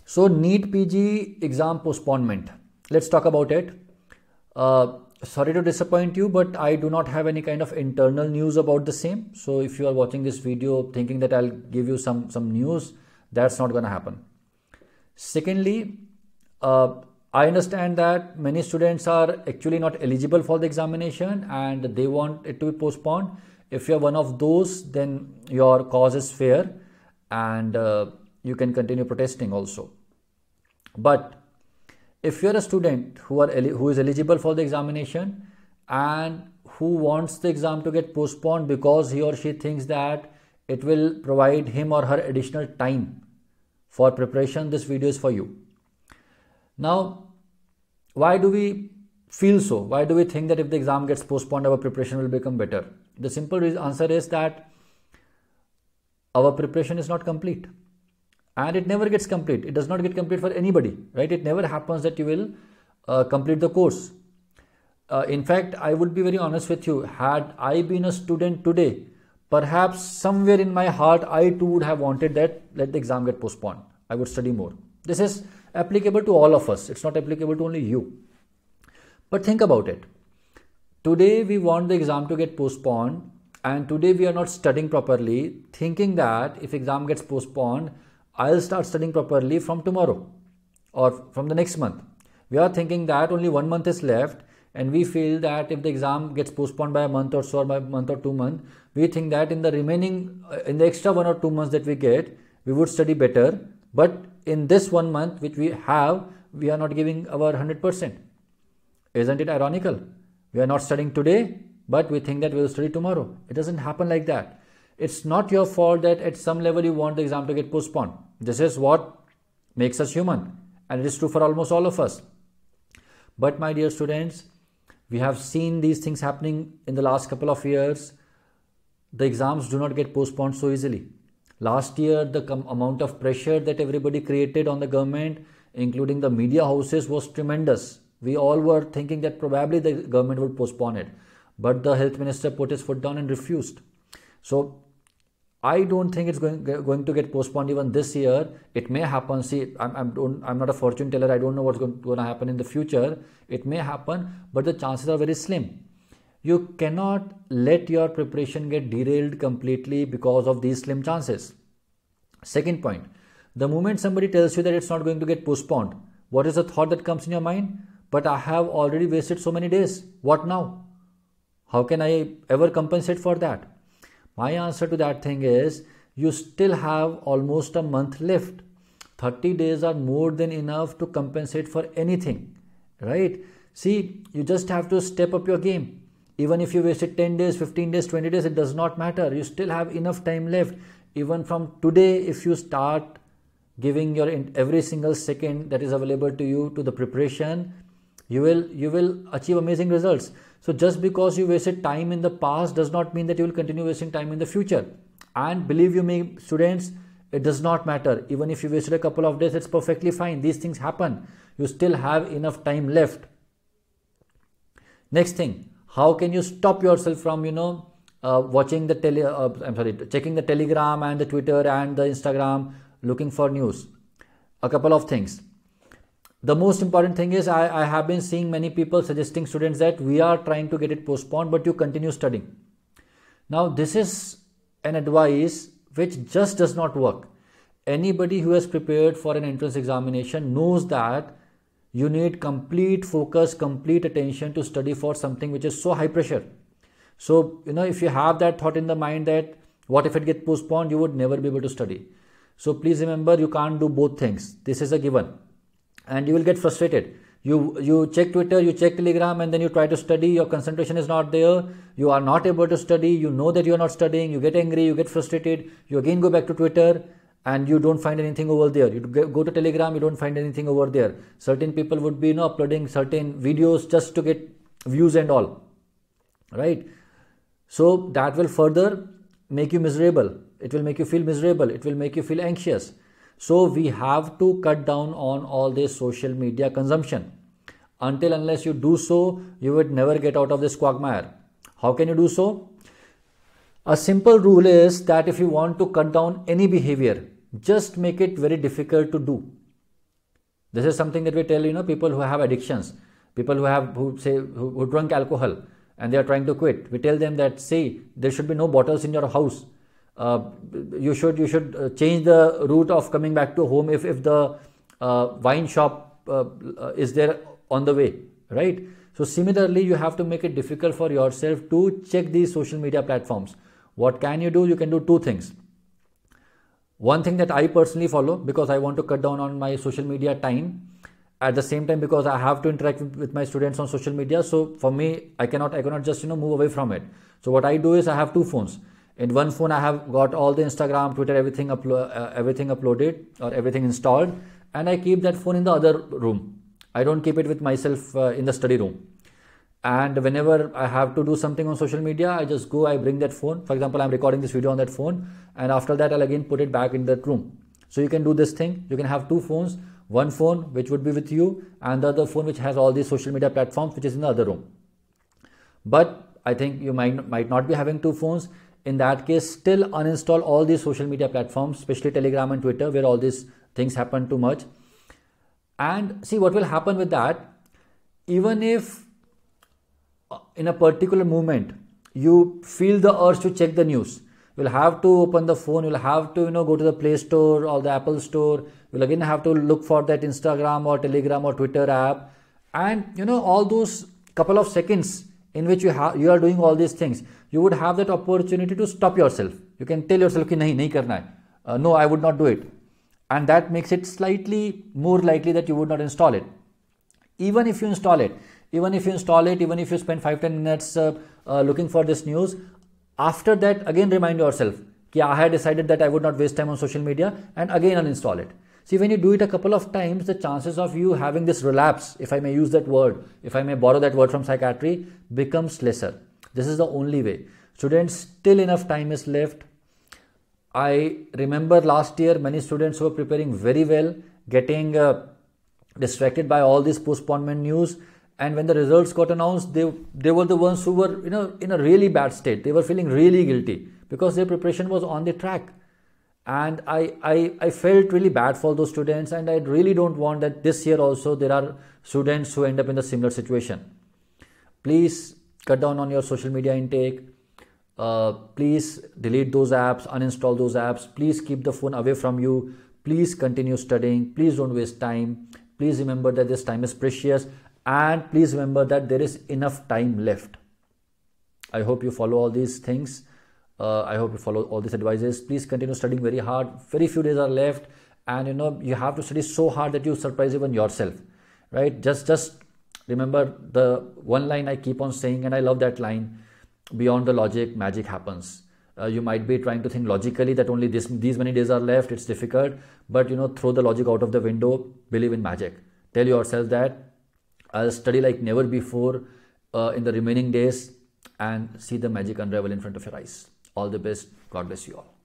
So NEET PG exam postponement. Let's talk about it. Sorry to disappoint you, but I do not have any kind of internal news about the same. So if you are watching this video thinking that I'll give you some news, that's not going to happen. Secondly, I understand that many students are actually not eligible for the examination and they want it to be postponed. If you're one of those, then your cause is fair and you can continue protesting also. But if you're a student who is eligible for the examination and who wants the exam to get postponed because he or she thinks that it will provide him or her additional time for preparation, this video is for you. Now, why do we feel so? Why do we think that if the exam gets postponed, our preparation will become better? The simple answer is that our preparation is not complete. And it never gets complete. It does not get complete for anybody, right? It never happens that you will complete the course. In fact, I would be very honest with you. Had I been a student today, perhaps somewhere in my heart, I too would have wanted that let the exam get postponed. I would study more. This is applicable to all of us. It's not applicable to only you. But think about it. Today, we want the exam to get postponed. And today, we are not studying properly, thinking that if exam gets postponed, I'll start studying properly from tomorrow or from the next month. We are thinking that only 1 month is left and we feel that if the exam gets postponed by a month or so or by a month or 2 months, we think that in the remaining, in the extra 1 or 2 months that we get, we would study better. But in this 1 month which we have, we are not giving our 100%. Isn't it ironical? We are not studying today, but we think that we will study tomorrow. It doesn't happen like that. It's not your fault that at some level you want the exam to get postponed. This is what makes us human and it is true for almost all of us. But my dear students, we have seen these things happening in the last couple of years. The exams do not get postponed so easily. Last year, the amount of pressure that everybody created on the government, including the media houses, was tremendous. We all were thinking that probably the government would postpone it. But the health minister put his foot down and refused. So I don't think it's going to get postponed even this year. It may happen. See, I'm not a fortune teller. I don't know what's going to happen in the future. It may happen, but the chances are very slim. You cannot let your preparation get derailed completely because of these slim chances. Second point, the moment somebody tells you that it's not going to get postponed, what is the thought that comes in your mind? But I have already wasted so many days. What now? How can I ever compensate for that? My answer to that thing is, you still have almost a month left. 30 days are more than enough to compensate for anything, right? See, you just have to step up your game. Even if you wasted 10 days, 15 days, 20 days, it does not matter. You still have enough time left. Even from today, if you start giving your every single second that is available to you to the preparation, you will achieve amazing results. So just because you wasted time in the past does not mean that you will continue wasting time in the future. And believe you me, students, it does not matter. Even if you wasted a couple of days, it's perfectly fine. These things happen. You still have enough time left. Next thing, how can you stop yourself from, watching the checking the Telegram and the Twitter and the Instagram, looking for news? A couple of things. The most important thing is I have been seeing many people suggesting students that we are trying to get it postponed, but you continue studying. Now, this is an advice which just does not work. Anybody who has prepared for an entrance examination knows that you need complete focus, complete attention to study for something which is so high pressure. So, if you have that thought in the mind that what if it gets postponed, you would never be able to study. So please remember, you can't do both things. This is a given. And you will get frustrated. You check Twitter, you check Telegram, and then you try to study. Your concentration is not there. You are not able to study. You know that you are not studying. You get angry. You get frustrated. You again go back to Twitter, and you don't find anything over there. You go to Telegram. You don't find anything over there. Certain people would be uploading certain videos just to get views and all. Right? So that will further make you miserable. It will make you feel miserable. It will make you feel anxious. So we have to cut down on all this social media consumption. Unless you do so, you would never get out of this quagmire. How can you do so? A simple rule is that if you want to cut down any behavior, just make it very difficult to do. This is something that we tell, people who have addictions, people who drink alcohol and they are trying to quit. We tell them that, see, there should be no bottles in your house. You should change the route of coming back to home if the wine shop is there on the way, right? So similarly, you have to make it difficult for yourself to check these social media platforms. What can you do? You can do two things. One thing that I personally follow, because I want to cut down on my social media time, at the same time because I have to interact with my students on social media. So for me, I cannot just move away from it. So what I do is I have two phones. In one phone, I have got all the Instagram, Twitter, everything uploaded or everything installed, and I keep that phone in the other room. I don't keep it with myself in the study room. And whenever I have to do something on social media, I just go, I bring that phone. For example, I'm recording this video on that phone, and after that, I'll again put it back in that room. So you can do this thing. You can have two phones, one phone which would be with you, and the other phone which has all these social media platforms, which is in the other room. But I think you might not be having two phones. In that case, still uninstall all these social media platforms, especially Telegram and Twitter, where all these things happen too much. And see what will happen with that. Even if in a particular moment you feel the urge to check the news, you'll have to open the phone, you'll have to go to the Play Store or the Apple Store, you'll again have to look for that Instagram or Telegram or Twitter app, and all those couple of seconds in which you are doing all these things, you would have that opportunity to stop yourself. You can tell yourself, nahi karna hai. No, I would not do it. And that makes it slightly more likely that you would not install it. Even if you install it, even if you spend 5-10 minutes looking for this news, after that, again remind yourself, I had decided that I would not waste time on social media, and again uninstall it. See, when you do it a couple of times, the chances of you having this relapse, if I may use that word, if I may borrow that word from psychiatry, becomes lesser. This is the only way. Students, still enough time is left. I remember last year, many students who were preparing very well, getting distracted by all this postponement news. And when the results got announced, they were the ones who were in a really bad state. They were feeling really guilty because their preparation was on the track. And I felt really bad for those students, and I really don't want that this year also there are students who end up in a similar situation. Please cut down on your social media intake. Please delete those apps, uninstall those apps. Please keep the phone away from you. Please continue studying. Please don't waste time. Please remember that this time is precious. And please remember that there is enough time left. I hope you follow all these things. I hope you follow all these advices. Please continue studying very hard. Very few days are left. And you have to study so hard that you surprise even yourself. Right? Just remember the one line I keep on saying, and I love that line. Beyond the logic, magic happens. You might be trying to think logically that only these many days are left. It's difficult. But throw the logic out of the window. Believe in magic. Tell yourself that I'll study like never before in the remaining days, and see the magic unravel in front of your eyes. All the best. God bless you all.